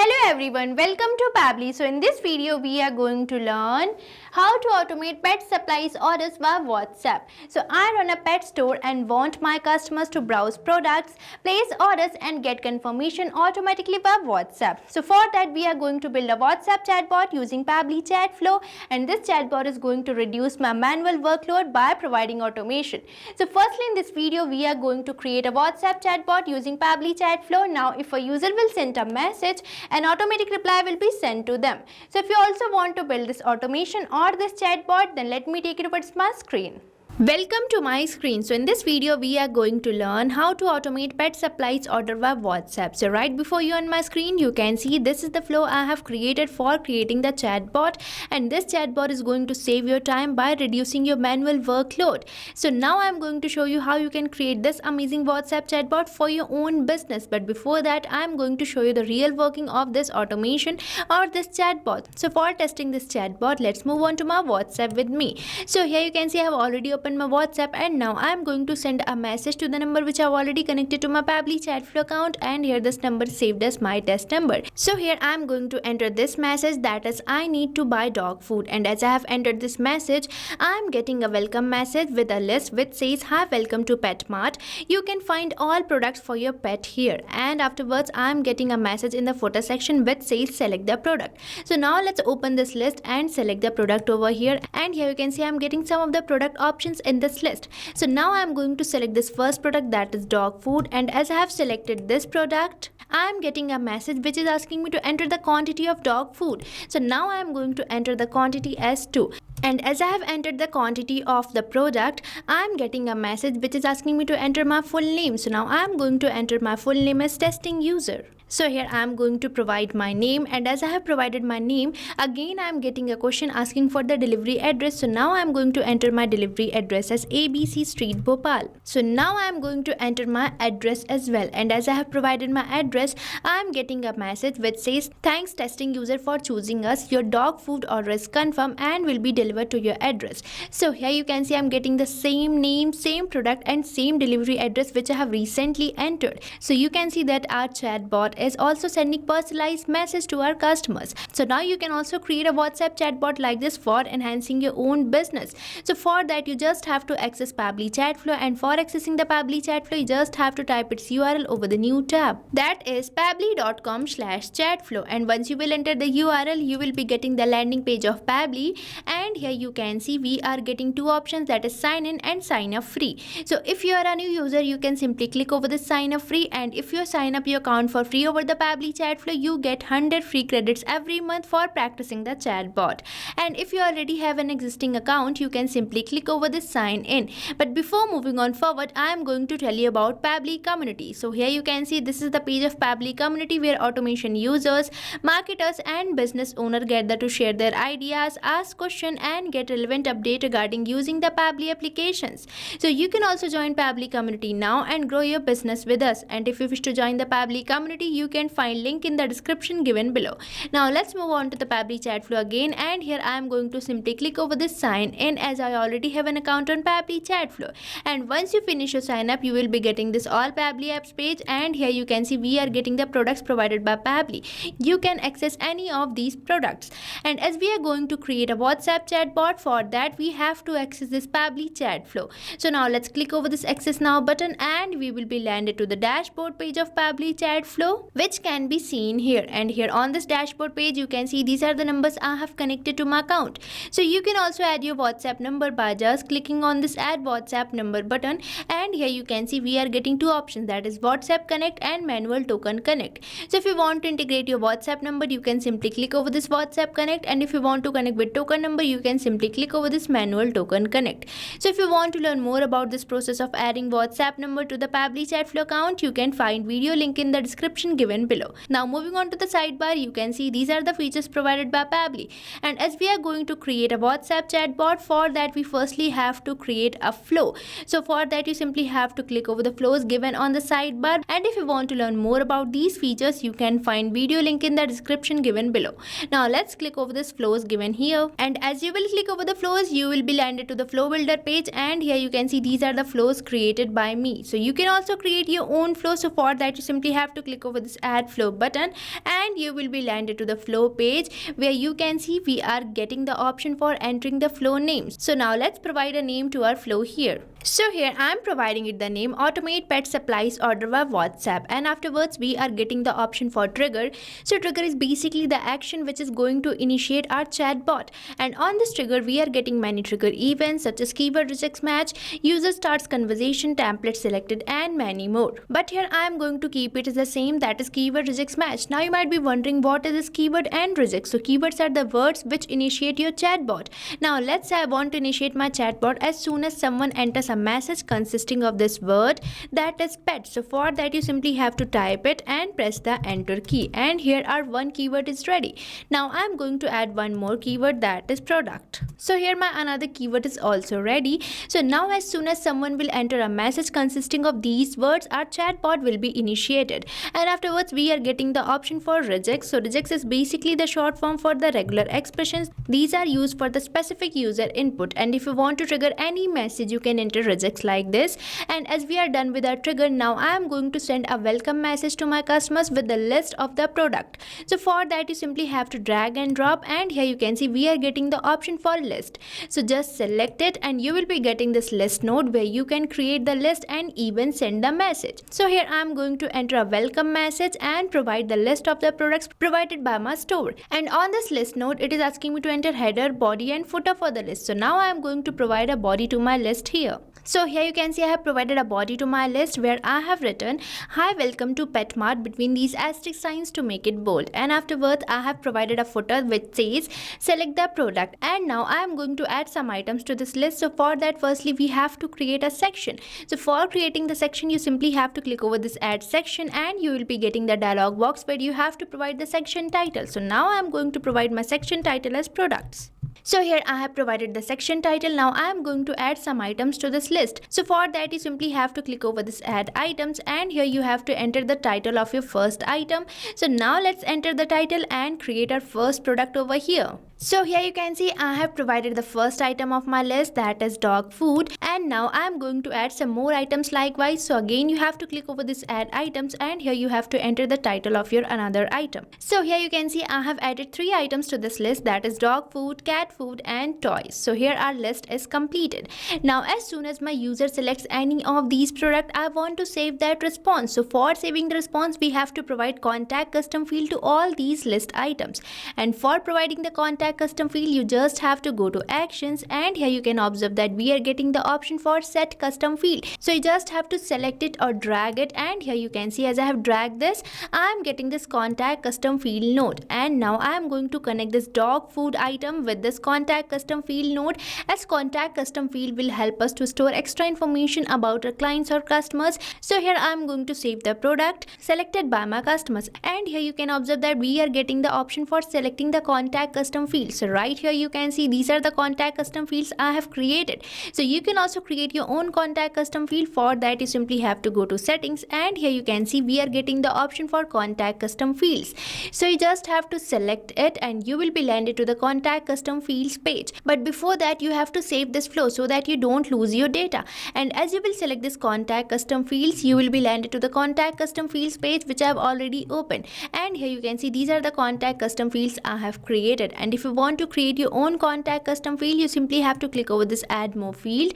Hello everyone, welcome to Pabbly. So in this video we are going to learn how to automate pet supplies orders via WhatsApp. So I run a pet store and want my customers to browse products, place orders and get confirmation automatically via WhatsApp. So for that we are going to build a WhatsApp chatbot using Pabbly Chatflow, and this chatbot is going to reduce my manual workload by providing automation. So firstly in this video we are going to create a WhatsApp chatbot using Pabbly Chatflow. Now if a user will send a message, an automatic reply will be sent to them. So if you also want to build this automation or this chatbot, then let me take it towards my screen. Welcome to my screen. So in this video we are going to learn how to automate pet supplies order via WhatsApp. So right before you on my screen you can see this is the flow I have created for creating the chatbot, and this chatbot is going to save your time by reducing your manual workload. So now I am going to show you how you can create this amazing WhatsApp chatbot for your own business, but before that I am going to show you the real working of this automation or this chatbot. So for testing this chatbot, let's move on to my WhatsApp with me. So here you can see I have already opened my WhatsApp, and now I am going to send a message to the number which I have already connected to my Pabbly Chatflow account, and here this number is saved as my test number. So here I am going to enter this message, that is I need to buy dog food, and as I have entered this message I am getting a welcome message with a list which says hi, welcome to Pet Mart. You can find all products for your pet here, and afterwards I am getting a message in the footer section which says select the product. So now let's open this list and select the product over here, and here you can see I am getting some of the product options in this list. So now I am going to select this first product, that is dog food, and as I have selected this product I am getting a message which is asking me to enter the quantity of dog food. So now I am going to enter the quantity as 2. And as I have entered the quantity of the product, I am getting a message which is asking me to enter my full name. So now I am going to enter my full name as testing user. So here I am going to provide my name, and as I have provided my name, again I am getting a question asking for the delivery address. So now I am going to enter my delivery address as ABC Street, Bhopal. So now I am going to enter my address as well, and as I have provided my address, I am getting a message which says thanks testing user for choosing us. Your dog food order is confirmed and will be delivered to your address. So here you can see I am getting the same name, same product and same delivery address which I have recently entered. So you can see that our chatbot is also sending personalized message to our customers. So now you can also create a WhatsApp chatbot like this for enhancing your own business. So for that you just have to access Pabbly Chatflow, and for accessing the Pabbly Chatflow you just have to type its URL over the new tab, that is pabbly.com/chatflow, and once you will enter the URL you will be getting the landing page of Pabbly, and here you can see we are getting two options, that is sign in and sign up free. So if you are a new user you can simply click over the sign up free, and if you sign up your account for free over the Pabbly Chatflow you get 100 free credits every month for practicing the chatbot. And if you already have an existing account you can simply click over the sign in. But before moving on forward I am going to tell you about Pabbly community. So here you can see this is the page of Pabbly community where automation users, marketers and business owner gather to share their ideas, ask questions and get relevant update regarding using the Pabbly applications. So you can also join Pabbly community now and grow your business with us, and if you wish to join the Pabbly community you can find link in the description given below. Now let's move on to the Pabbly Chatflow again, and here I am going to simply click over this sign in as I already have an account on Pabbly Chatflow. And once you finish your sign up you will be getting this all Pabbly apps page, and here you can see we are getting the products provided by Pabbly. You can access any of these products, and as we are going to create a WhatsApp chatbot, for that we have to access this Pabbly Chatflow. So now let's click over this access now button and we will be landed to the dashboard page of Pabbly Chatflow, which can be seen here. And here on this dashboard page you can see these are the numbers I have connected to my account. So you can also add your WhatsApp number by just clicking on this add WhatsApp number button, and here you can see we are getting two options, that is WhatsApp Connect and Manual Token Connect. So if you want to integrate your WhatsApp number you can simply click over this WhatsApp Connect, and if you want to connect with token number you can simply click over this Manual Token Connect. So if you want to learn more about this process of adding WhatsApp number to the Pabbly Chatflow account you can find video link in the description given below. Now moving on to the sidebar you can see these are the features provided by Pabbly, and as we are going to create a WhatsApp chatbot, for that we firstly have to create a flow. So for that you simply have to click over the flows given on the sidebar, and if you want to learn more about these features you can find video link in the description given below. Now let's click over this flows given here, and as you will click over the flows you will be landed to the flow builder page, and here you can see these are the flows created by me. So you can also create your own flow. So for that you simply have to click over over this add flow button, and you will be landed to the flow page where you can see we are getting the option for entering the flow names. So now let's provide a name to our flow here. So here I am providing it the name automate pet supplies order via WhatsApp, and afterwards we are getting the option for trigger. So trigger is basically the action which is going to initiate our chatbot, and on this trigger we are getting many trigger events such as keyword rejects match, user starts conversation, template selected, and many more. But here I am going to keep it as the same, that is keyword rejects match. Now you might be wondering what is this keyword and reject. So keywords are the words which initiate your chatbot. Now let's say I want to initiate my chatbot as soon as someone enters a message consisting of this word, that is pet. So for that you simply have to type it and press the enter key, and here our one keyword is ready. Now I am going to add one more keyword, that is product. So here my another keyword is also ready. So now as soon as someone will enter a message consisting of these words, our chatbot will be initiated, and afterwards we are getting the option for rejects. So rejects is basically the short form for the regular expressions. These are used for the specific user input, and if you want to trigger any message you can enter rejects like this. And as we are done with our trigger, now I am going to send a welcome message to my customers with the list of the product. So for that you simply have to drag and drop, and here you can see we are getting the option for list. So just select it and you will be getting this list node where you can create the list and even send the message. So here I am going to enter a welcome message and provide the list of the products provided by my store, and on this list node it is asking me to enter header, body, and footer for the list. So now I am going to provide a body to my list here. So here you can see I have provided a body to my list where I have written hi welcome to PetMart between these asterisk signs to make it bold, and afterwards I have provided a footer which says select the product. And now I am going to add some items to this list. So for that firstly we have to create a section. So for creating the section you simply have to click over this add section, and you will be getting the dialog box where you have to provide the section title. So now I am going to provide my section title as products. So here I have provided the section title. Now I am going to add some items to this list. So for that you simply have to click over this add items, and here you have to enter the title of your first item. So now let's enter the title and create our first product over here. So here you can see I have provided the first item of my list, that is dog food, and now I am going to add some more items likewise. So again you have to click over this add items, and here you have to enter the title of your another item. So here you can see I have added 3 items to this list, that is dog food, cat food, and toys. So here our list is completed. Now as soon as my user selects any of these products, I want to save that response. So for saving the response we have to provide contact custom field to all these list items, and for providing the contact custom field you just have to go to actions, and here you can observe that we are getting the option for set custom field. So you just have to select it or drag it, and here you can see as I have dragged this I am getting this contact custom field node, and now I am going to connect this dog food item with this contact custom field node, as contact custom field will help us to store extra information about our clients or customers. So here I am going to save the product selected by my customers, and here you can observe that we are getting the option for selecting the contact custom field. So right here you can see these are the contact custom fields I have created. So you can also create your own contact custom field. For that you simply have to go to settings, and here you can see we are getting the option for contact custom fields. So you just have to select it and you will be landed to the contact custom fields page. But before that you have to save this flow so that you don't lose your data, and as you will select this contact custom fields you will be landed to the contact custom fields page which I have already opened, and here you can see these are the contact custom fields I have created. And if you want to create your own contact custom field you simply have to click over this add more field,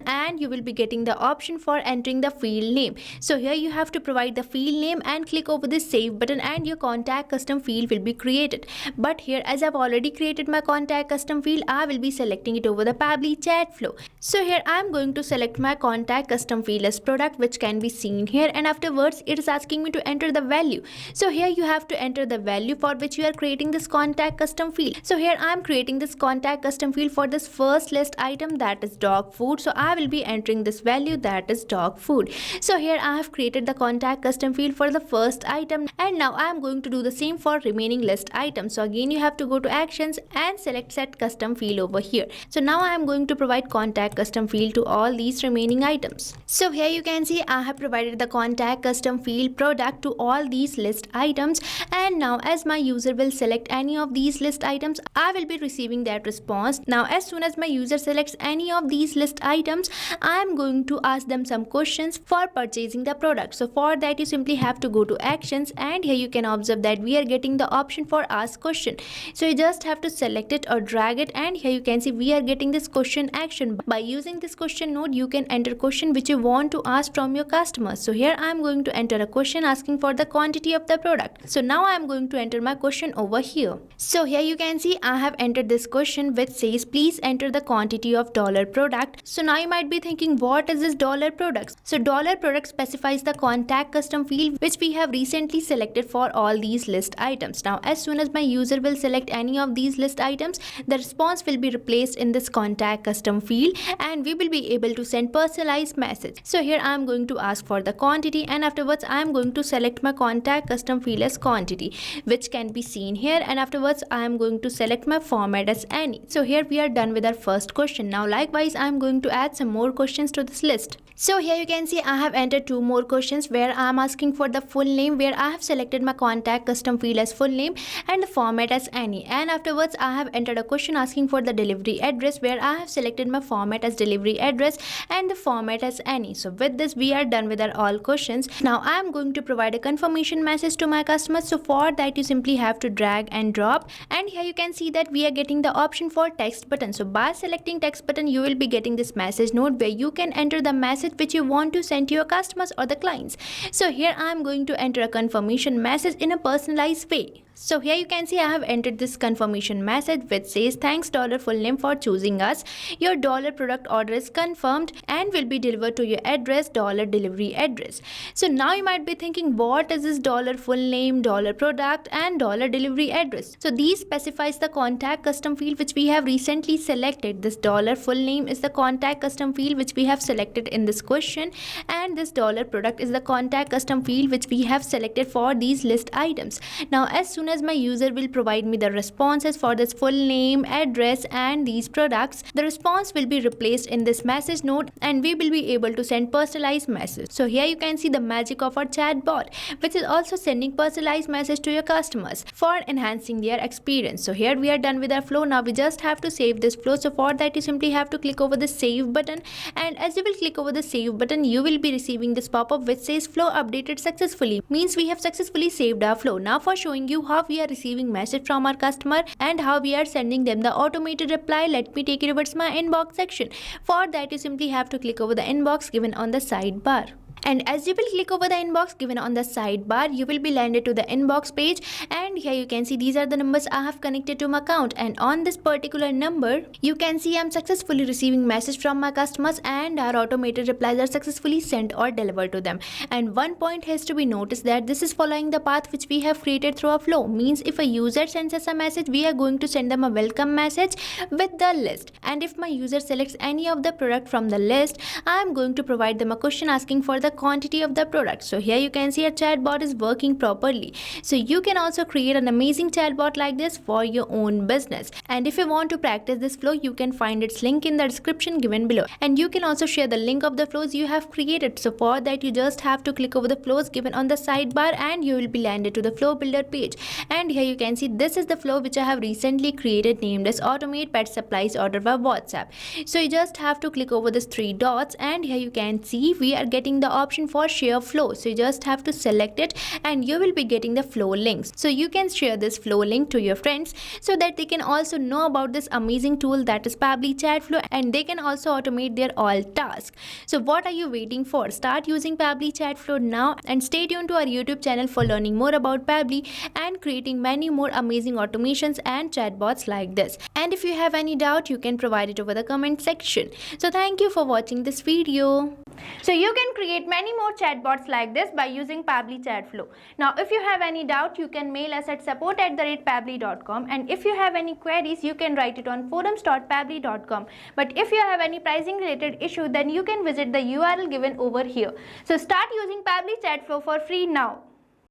and you will be getting the option for entering the field name. So here you have to provide the field name and click over this save button, and your contact custom field will be created. But here as I've already created my contact custom field I will be selecting it over the Pabbly Chatflow. So here I am going to select my contact custom field as product, which can be seen here, and afterwards it is asking me to enter the value. So here you have to enter the value for which you are creating this contact custom field. So here I am creating this contact custom field for this first list item, that is dog food. So I will be entering this value, that is dog food. So here I have created the contact custom field for the first item, and now I am going to do the same for remaining list items. So again you have to go to actions and select set custom field over here. So now I am going to provide contact custom field to all these remaining items. So here you can see I have provided the contact custom field product to all these list items, and now as my user will select any of these list items I will be receiving that response. Now as soon as my user selects any of these list items items, I am going to ask them some questions for purchasing the product. So for that you simply have to go to actions, and here you can observe that we are getting the option for ask question. So you just have to select it or drag it, and here you can see we are getting this question action. By using this question node, you can enter question which you want to ask from your customers. So here I am going to enter a question asking for the quantity of the product. So now I am going to enter my question over here. So here you can see I have entered this question which says please enter the quantity of dollar product. So now you might be thinking, what is this dollar product? So dollar product specifies the contact custom field which we have recently selected for all these list items. Now as soon as my user will select any of these list items, the response will be replaced in this contact custom field, and we will be able to send personalized message. So here I am going to ask for the quantity, and afterwards I am going to select my contact custom field as quantity, which can be seen here, and afterwards I am going to select my format as any. So here we are done with our first question. Now likewise I am going to add some more questions to this list. So here you can see I have entered two more questions where I am asking for the full name, where I have selected my contact custom field as full name and the format as any, and afterwards I have entered a question asking for the delivery address, where I have selected my format as delivery address and the format as any. So with this we are done with our all questions. Now I am going to provide a confirmation message to my customers. So for that you simply have to drag and drop, and here you can see that we are getting the option for text button. So by selecting text button you will be getting this message node where you can enter the message which you want to send to your customers or the clients. So here I am going to enter a confirmation message in a personalized way. So here you can see I have entered this confirmation message which says thanks dollar full name for choosing us. Your dollar product order is confirmed and will be delivered to your address dollar delivery address. So now you might be thinking, what is this dollar full name, dollar product and dollar delivery address? So these specifies the contact custom field which we have recently selected. This dollar full name is the contact custom field which we have selected in this question, and this dollar product is the contact custom field which we have selected for these list items. Now as soon as my user will provide me the responses for this full name, address and these products, the response will be replaced in this message node and we will be able to send personalized message. So here you can see the magic of our chatbot, which is also sending personalized message to your customers for enhancing their experience. So here we are done with our flow. Now we just have to save this flow. So for that you simply have to click over the save button, and as you will click over the save button you will be receiving this pop-up which says flow updated successfully, means we have successfully saved our flow. Now for showing you how we are receiving message from our customer and how we are sending them the automated reply, let me take you towards my inbox section. For that you simply have to click over the inbox given on the sidebar. And as you will click over the inbox given on the sidebar, you will be landed to the inbox page, and here you can see these are the numbers I have connected to my account, and on this particular number you can see I am successfully receiving message from my customers and our automated replies are successfully sent or delivered to them. And one point has to be noticed that this is following the path which we have created through a flow, means if a user sends us a message we are going to send them a welcome message with the list, and if my user selects any of the product from the list I am going to provide them a question asking for the quantity of the product. So here you can see a chatbot is working properly. So you can also create an amazing chatbot like this for your own business, and if you want to practice this flow you can find its link in the description given below, and you can also share the link of the flows you have created. So for that you just have to click over the flows given on the sidebar and you will be landed to the flow builder page, and here you can see this is the flow which I have recently created named as automate pet supplies order by WhatsApp. So you just have to click over these three dots, and here you can see we are getting the option for share flow. So you just have to select it and you will be getting the flow links. So you can share this flow link to your friends so that they can also know about this amazing tool that is Pabbly Chatflow, and they can also automate their all tasks. So what are you waiting for? Start using Pabbly Chatflow now and stay tuned to our YouTube channel for learning more about Pabbly and creating many more amazing automations and chatbots like this. And if you have any doubt you can provide it over the comment section. So thank you for watching this video. So you can create many more chatbots like this by using Pabbly Chatflow. Now if you have any doubt you can mail us at support@pabbly.com, and if you have any queries you can write it on forums.pabbly.com. But if you have any pricing related issue then you can visit the URL given over here. So start using Pabbly Chatflow for free now.